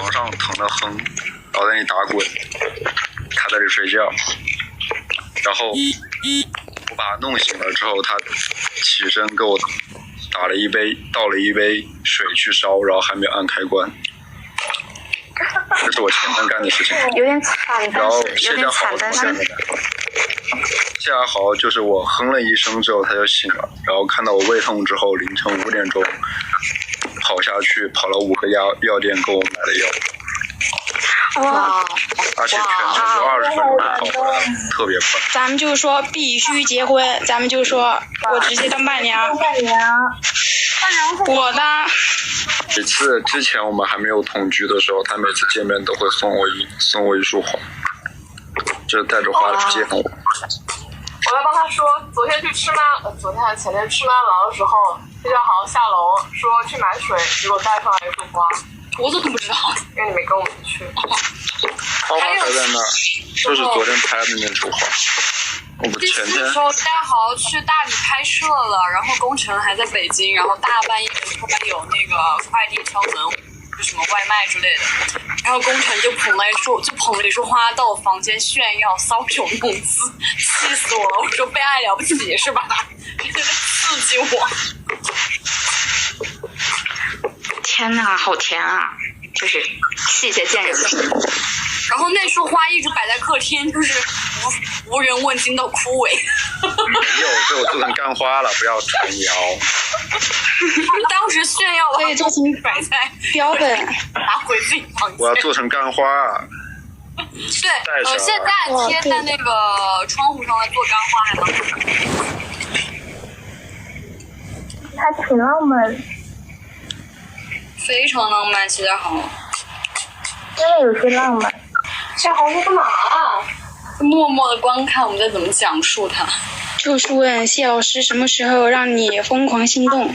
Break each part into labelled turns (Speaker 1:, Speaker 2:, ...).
Speaker 1: 床上疼得很，然后在那里打滚，他在这里睡觉，然后我把他弄醒了之后，他起身给我倒了一杯水去烧，然后还没有按开关。这是我前面干的事情。
Speaker 2: 有点惨，
Speaker 1: 然后谢家豪谢家豪就是我哼了一声之后他就醒了，然后看到我胃痛之后，凌晨5点钟跑下去，跑了5个药店给我买了药。
Speaker 2: 哇！
Speaker 1: 而且全程就20分钟跑回来，特别快。
Speaker 3: 咱们就说必须结婚，咱们就说我直接当伴娘。我的。
Speaker 1: 每次之前我们还没有同居的时候，他每次见面都会送我一束花，就是带着花去接我。
Speaker 4: 我要帮他说，昨天还是前天吃麦当劳的时候，谢家豪下楼说去买水，结果带上来一束花。
Speaker 3: 我怎么不知道？
Speaker 4: 因为你没跟我们去。
Speaker 1: 花还在那儿，就是昨天拍的那束花。
Speaker 5: 第4时候谢家豪去大理拍摄了，然后工程还在北京，然后大半夜突然有那个快递敲门，就什么外卖之类的，然后工程就捧了一束花到我房间炫耀搔首弄姿，气死我了！我说被爱了不起是吧？你在刺激我。
Speaker 2: 天哪，好甜啊！就是细节见人品。
Speaker 5: 然后那束花一直摆在客厅，就是无人问津到枯萎。
Speaker 1: 没有，被我做成干花了，不要传谣。
Speaker 5: 当时炫耀了，
Speaker 3: 可以做成
Speaker 5: 摆在
Speaker 3: 标本，
Speaker 5: 拿回自己房间。
Speaker 1: 我要做成干花。
Speaker 5: 对，现在贴在那个窗户上来做干花还蛮好看。
Speaker 6: 还挺浪漫。
Speaker 5: 非常浪漫，谢家豪。
Speaker 6: 真的有些浪漫。
Speaker 4: 谢家豪在干嘛啊？
Speaker 5: 默默的观看我们在怎么讲述它。
Speaker 3: 就是问谢老师什么时候让你疯狂心动？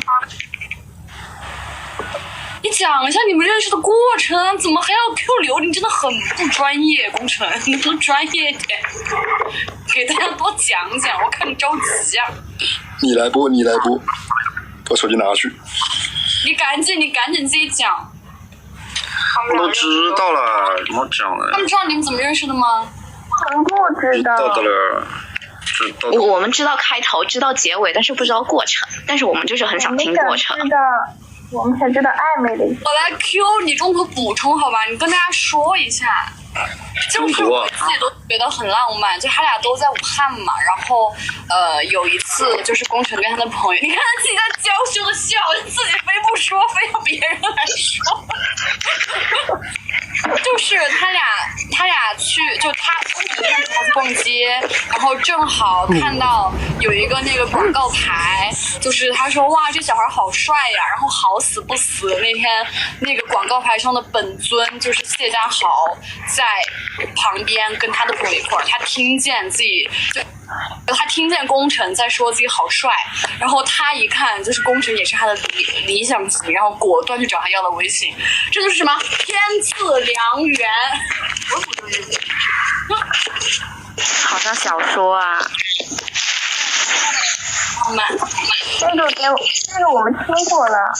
Speaker 5: 你讲一下你们认识的过程，怎么还要 Q 流？你真的很不专业，工程，你能不能专业一点？给大家多讲讲，我看你着急啊。
Speaker 1: 你来播，把手机拿去。
Speaker 5: 你赶紧自己讲。
Speaker 1: 我都知道了，怎么讲呢？
Speaker 5: 他们知道你们怎么认识的吗？
Speaker 6: 不知道。
Speaker 1: 知道的了。
Speaker 2: 我们知道开头，知道结尾，但是不知道过程。但是我们就是很想听过程。
Speaker 6: 我们才知道暧昧的意思。
Speaker 5: 我来 Q 你中途补充好吧，你跟大家说一下。就是我自己都觉得很浪漫，就他俩都在武汉嘛，然后有一次就是工程跟他的朋友，你看他自己在娇羞的笑，自己非不说，非要别人来说。就是他俩去，就他工程跟他去逛街，然后正好看到有一个那个广告牌，就是他说哇这小孩好帅呀，然后好死不死那天那个广告牌上的本尊就是谢家豪在旁边跟他的朋友一块儿，他听见工程在说自己好帅，然后他一看就是工程也是他的理想型，然后果断去找他要了微信，这就是什么天赐良缘。
Speaker 2: 好像小说啊。
Speaker 6: 那个我们听过了。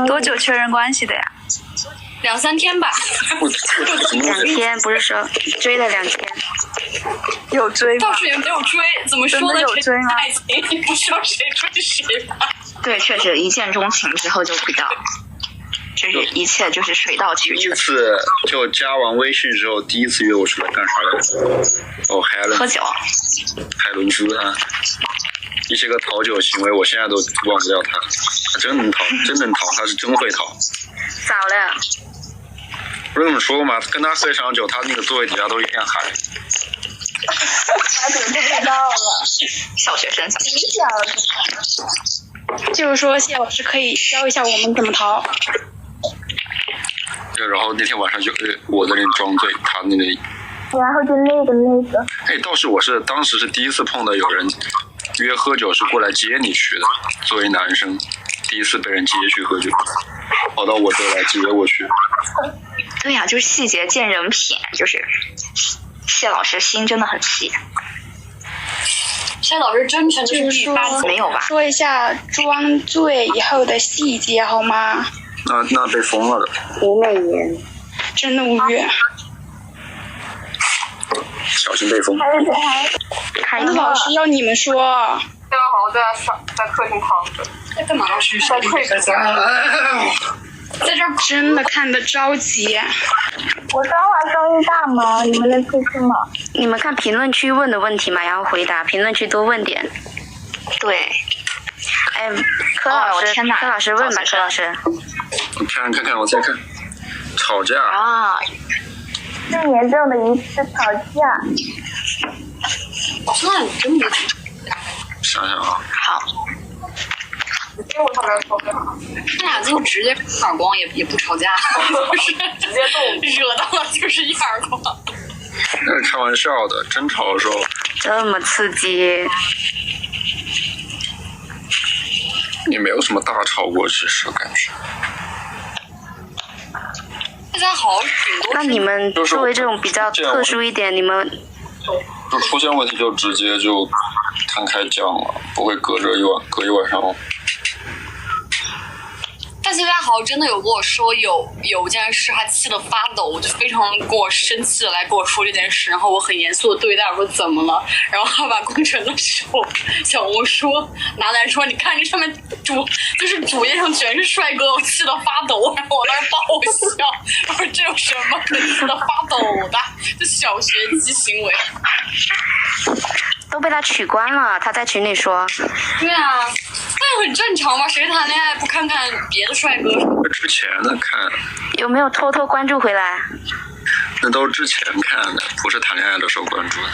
Speaker 7: 多久确认关系的呀
Speaker 5: ？2-3天吧。
Speaker 2: 2天，不是说追了2天。
Speaker 7: 有追吗？
Speaker 5: 倒是也没有追，怎么说呢？
Speaker 7: 有追吗？
Speaker 5: 爱情不知道谁追谁吧。
Speaker 2: 对，确实一见钟情之后就不到，就是一切就是水到渠成。
Speaker 1: 第一次就加完微信之后，第一次约我出来干啥来着？海伦。
Speaker 2: 喝酒。
Speaker 1: 海伦斯啊，一些个讨酒行为，我现在都忘不掉他。他真能讨，他是真会讨。
Speaker 2: 咋了？
Speaker 1: 不是这么说嘛，跟他喝一场酒，他那个座位底下都一片海。
Speaker 6: 他怎么不知道了？
Speaker 2: 小学生。
Speaker 3: 就是说谢老师可以教一下我们怎么逃。
Speaker 1: 对，然后那天晚上就我在那里装醉，他那里。
Speaker 6: 然后就那个。
Speaker 1: 哎，倒是我当时是第一次碰到有人约喝酒是过来接你去的，作为男生，第一次被人接去喝酒，跑到我这来接我去。
Speaker 2: 对呀，就是细节见人品，就是谢老师心真的很细。
Speaker 5: 谢老师真诚就是
Speaker 3: 说
Speaker 2: 没有吧？
Speaker 3: 说一下装醉以后的细节好吗？
Speaker 1: 那被封了的。
Speaker 6: 吴美颜，
Speaker 3: 真的无语。
Speaker 1: 小心被封。
Speaker 3: 我的老师要你们说，
Speaker 4: 大家好，在客厅躺着，
Speaker 5: 在干嘛？
Speaker 4: 在退着。
Speaker 5: 在这儿
Speaker 3: 真的看得着急。
Speaker 6: 我说话声音大吗？你们能听清吗？
Speaker 8: 你们看评论区问的问题嘛，然后回答评论区多问点。
Speaker 2: 对，
Speaker 8: 哎，柯老师，
Speaker 2: 我天哪
Speaker 8: 柯老师问吧，柯老师。
Speaker 1: 我看，我再看。吵架。
Speaker 2: 啊，
Speaker 6: 最严重的一次吵架。
Speaker 5: 那你真的
Speaker 1: 想想啊。
Speaker 2: 好，
Speaker 4: 英文上面说的好，
Speaker 5: 他俩就直接耳光也不吵架，就是
Speaker 4: 直接动
Speaker 5: 惹到了就是一耳光。
Speaker 1: 那是开玩笑的，真吵的时候。
Speaker 8: 这么刺激。
Speaker 1: 也没有什么大吵过，其实感觉。
Speaker 5: 大家好，顶多
Speaker 8: 那你们作为这种比较特殊一点，你们
Speaker 1: 就出现问题就直接就摊开讲了，不会隔一晚上。
Speaker 5: 但是大家好真的有跟我说有件事，他气得发抖，就非常跟我生气的来跟我说这件事，然后我很严肃的对待，我说怎么了？然后他把工程的小红书拿来说，你看这上面主页上全是帅哥，我气得发抖，然后我在那爆笑，我说这有什么可气得发抖的？就小学鸡行为。
Speaker 8: 都被他取关了，他在群里说。
Speaker 5: 对啊，那也很正常嘛，谁谈恋爱不看看别的帅哥？
Speaker 1: 之前的看。
Speaker 8: 有没有偷偷关注回来？
Speaker 1: 那都是之前看的，不是谈恋爱的时候关注的。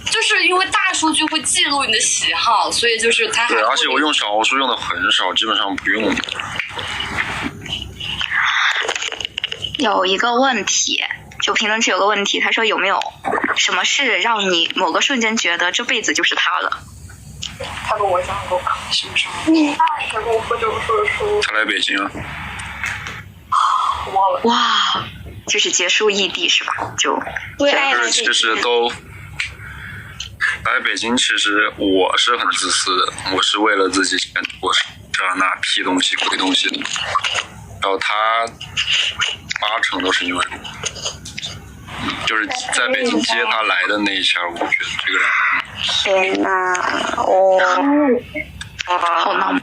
Speaker 5: 就是因为大数据会记录你的喜好，所以就是他还
Speaker 1: 对，而且我用小红书用的很少，基本上不用。
Speaker 2: 有一个问题，就评论区有个问题，他说有没有什么事让你某个瞬间觉得这辈子就是他了？
Speaker 4: 他跟我讲过，
Speaker 5: 什么时候？
Speaker 4: 他跟我喝酒的时候说，
Speaker 1: 他来北京啊。
Speaker 4: 忘了。
Speaker 2: 哇，就是结束异地是吧？就
Speaker 3: 为爱来
Speaker 1: 其实都来北京，其实我是很自私的，我是为了自己钱，我是这那屁东西鬼东西的，然后他80%都是因为我，就是在北京接他来的那一下，我觉得这个人，
Speaker 8: 天哪，
Speaker 2: 好浪漫。